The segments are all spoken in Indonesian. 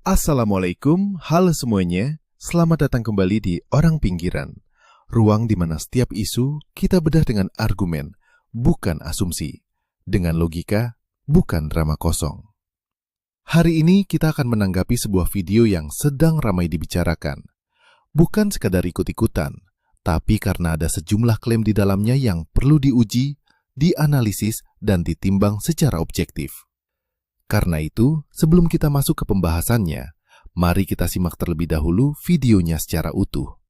Assalamualaikum, halo semuanya. Selamat datang kembali di Orang Pinggiran. Ruang di mana setiap isu kita bedah dengan argumen, bukan asumsi. Dengan logika, bukan drama kosong. Hari ini kita akan menanggapi sebuah video yang sedang ramai dibicarakan. Bukan sekadar ikut-ikutan, tapi karena ada sejumlah klaim di dalamnya yang perlu diuji, dianalisis, dan ditimbang secara objektif. Karena itu, sebelum kita masuk ke pembahasannya, mari kita simak terlebih dahulu videonya secara utuh.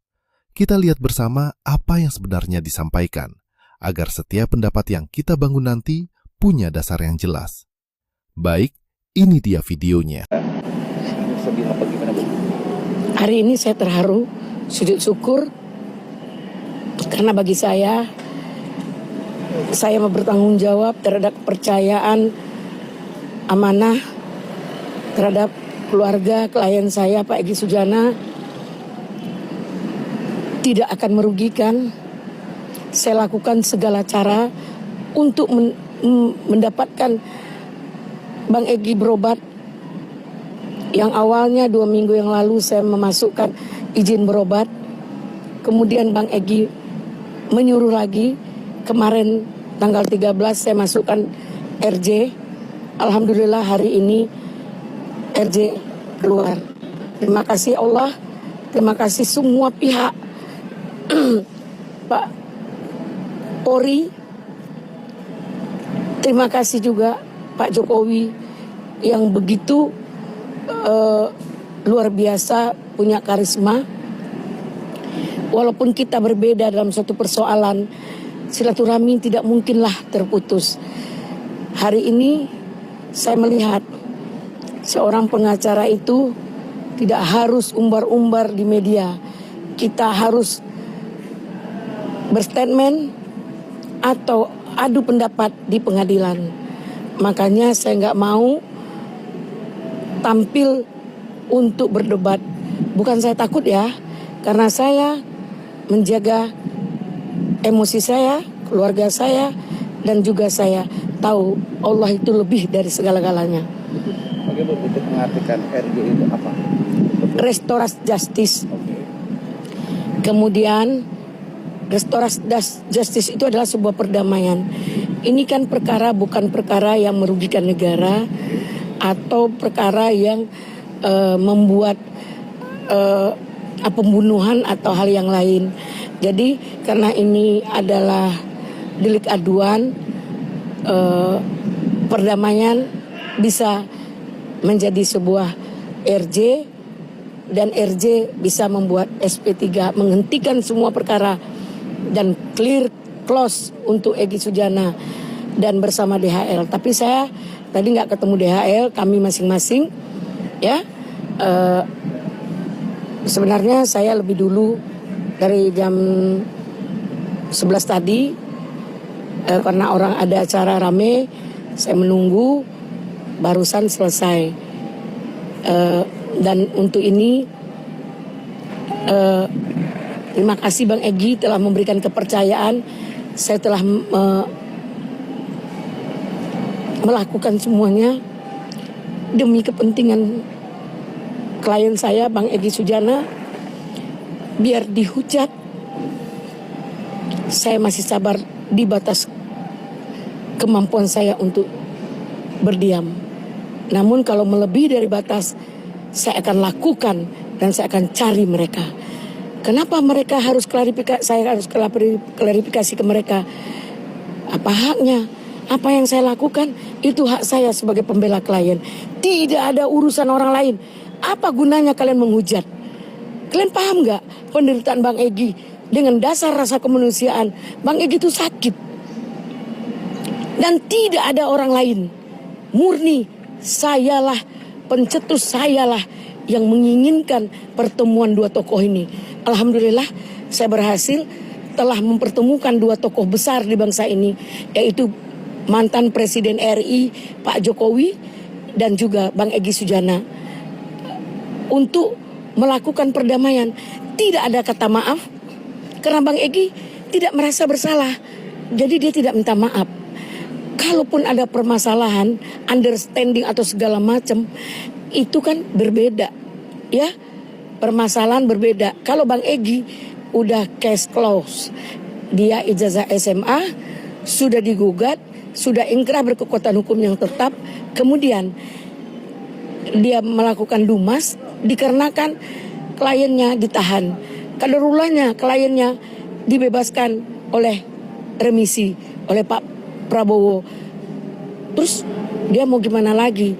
Kita lihat bersama apa yang sebenarnya disampaikan, agar setiap pendapat yang kita bangun nanti punya dasar yang jelas. Baik, ini dia videonya. Hari ini saya terharu, sujud syukur, karena bagi saya mau bertanggung jawab terhadap kepercayaan amanah terhadap keluarga klien saya Pak Egy Sujana tidak akan merugikan. Saya lakukan segala cara untuk mendapatkan Bang Egy berobat. Yang awalnya 2 minggu yang lalu saya memasukkan izin berobat, kemudian Bang Egy menyuruh lagi. Kemarin tanggal 13 saya masukkan RJ. Alhamdulillah hari ini RJ keluar. Terima kasih Allah, terima kasih semua pihak, Pak Polri, terima kasih juga Pak Jokowi yang begitu luar biasa, punya karisma. Walaupun kita berbeda dalam suatu persoalan, silaturahmi tidak mungkinlah terputus. Hari ini saya melihat seorang pengacara itu tidak harus umbar-umbar di media. Kita harus berstatement atau adu pendapat di pengadilan. Makanya saya nggak mau tampil untuk berdebat. Bukan saya takut ya, karena saya menjaga emosi saya, keluarga saya, dan juga saya tahu Allah itu lebih dari segala-galanya. Bagaimana untuk mengartikan RJ itu apa? Restorasi justice. Kemudian restorasi justice itu adalah sebuah perdamaian. Ini kan perkara bukan perkara yang merugikan negara atau perkara yang membuat pembunuhan atau hal yang lain. Jadi karena ini adalah delik aduan, perdamaian bisa menjadi sebuah RJ, dan RJ bisa membuat SP3 menghentikan semua perkara dan close untuk Egy Sujana dan bersama DHL. Tapi saya tadi nggak ketemu DHL, kami masing-masing ya. Sebenarnya saya lebih dulu dari jam 11 tadi, karena orang ada acara rame, saya menunggu, barusan selesai. Dan untuk ini terima kasih Bang Egy telah memberikan kepercayaan. Saya telah melakukan semuanya demi kepentingan klien saya Bang Egy Sujana. Biar dihujat, saya masih sabar di batas kemampuan saya untuk berdiam. Namun kalau melebihi dari batas, saya akan lakukan dan saya akan cari mereka. Kenapa mereka harus klarifikasi? Saya harus klarifikasi ke mereka. Apa haknya? Apa yang saya lakukan itu hak saya sebagai pembela klien. Tidak ada urusan orang lain. Apa gunanya kalian menghujat? Kalian paham nggak penderitaan Bang Egy? Dengan dasar rasa kemanusiaan, Bang Egy itu sakit. Dan tidak ada orang lain. Murni sayalah, pencetus sayalah yang menginginkan pertemuan dua tokoh ini. Alhamdulillah saya berhasil telah mempertemukan dua tokoh besar di bangsa ini, yaitu mantan Presiden RI Pak Jokowi dan juga Bang Egy Sujana, untuk melakukan perdamaian. Tidak ada kata maaf, karena Bang Egy tidak merasa bersalah, jadi dia tidak minta maaf. Kalaupun ada permasalahan, understanding atau segala macam, itu kan berbeda, ya. Permasalahan berbeda. Kalau Bang Egy udah case close, dia ijazah SMA, sudah digugat, sudah ingkrah berkekuatan hukum yang tetap, kemudian dia melakukan lumas dikarenakan kliennya ditahan. Kadarulahnya kliennya dibebaskan oleh remisi oleh Pak Prabowo. Terus dia mau gimana lagi?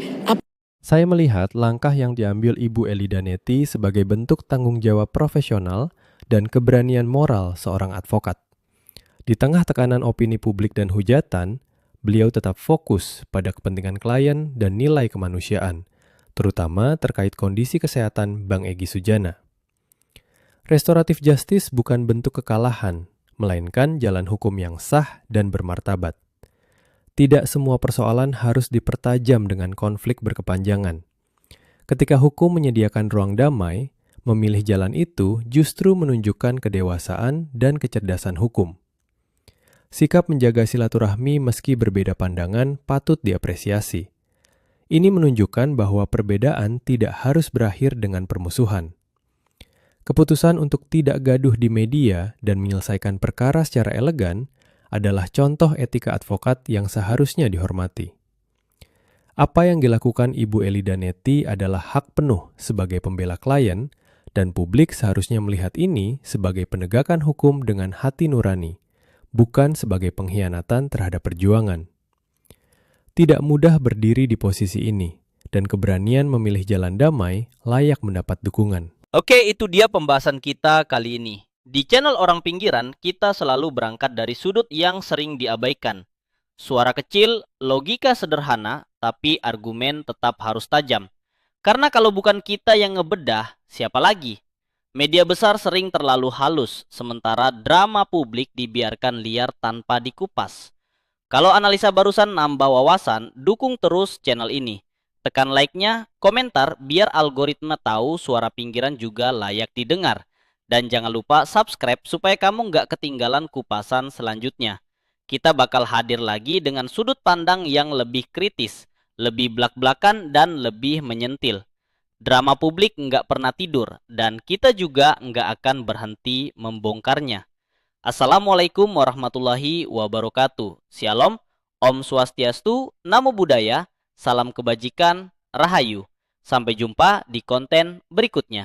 Saya melihat langkah yang diambil Ibu Elida Neti sebagai bentuk tanggung jawab profesional dan keberanian moral seorang advokat. Di tengah tekanan opini publik dan hujatan, beliau tetap fokus pada kepentingan klien dan nilai kemanusiaan, terutama terkait kondisi kesehatan Bang Egy Sujana. Restoratif justice bukan bentuk kekalahan, melainkan jalan hukum yang sah dan bermartabat. Tidak semua persoalan harus dipertajam dengan konflik berkepanjangan. Ketika hukum menyediakan ruang damai, memilih jalan itu justru menunjukkan kedewasaan dan kecerdasan hukum. Sikap menjaga silaturahmi meski berbeda pandangan patut diapresiasi. Ini menunjukkan bahwa perbedaan tidak harus berakhir dengan permusuhan. Keputusan untuk tidak gaduh di media dan menyelesaikan perkara secara elegan adalah contoh etika advokat yang seharusnya dihormati. Apa yang dilakukan Ibu Elida Neti adalah hak penuh sebagai pembela klien, dan publik seharusnya melihat ini sebagai penegakan hukum dengan hati nurani, bukan sebagai pengkhianatan terhadap perjuangan. Tidak mudah berdiri di posisi ini, dan keberanian memilih jalan damai layak mendapat dukungan. Oke, itu dia pembahasan kita kali ini. Di channel Orang Pinggiran, kita selalu berangkat dari sudut yang sering diabaikan. Suara kecil, logika sederhana, tapi argumen tetap harus tajam. Karena kalau bukan kita yang ngebedah, siapa lagi? Media besar sering terlalu halus, sementara drama publik dibiarkan liar tanpa dikupas. Kalau analisa barusan nambah wawasan, dukung terus channel ini. Tekan like-nya, komentar, biar algoritma tahu Suara Pinggiran juga layak didengar. Dan jangan lupa subscribe supaya kamu nggak ketinggalan kupasan selanjutnya. Kita bakal hadir lagi dengan sudut pandang yang lebih kritis, lebih blak-blakan, dan lebih menyentil. Drama publik nggak pernah tidur, dan kita juga nggak akan berhenti membongkarnya. Assalamualaikum warahmatullahi wabarakatuh. Shalom, Om Swastiastu, Namo Buddhaya, salam kebajikan, Rahayu. Sampai jumpa di konten berikutnya.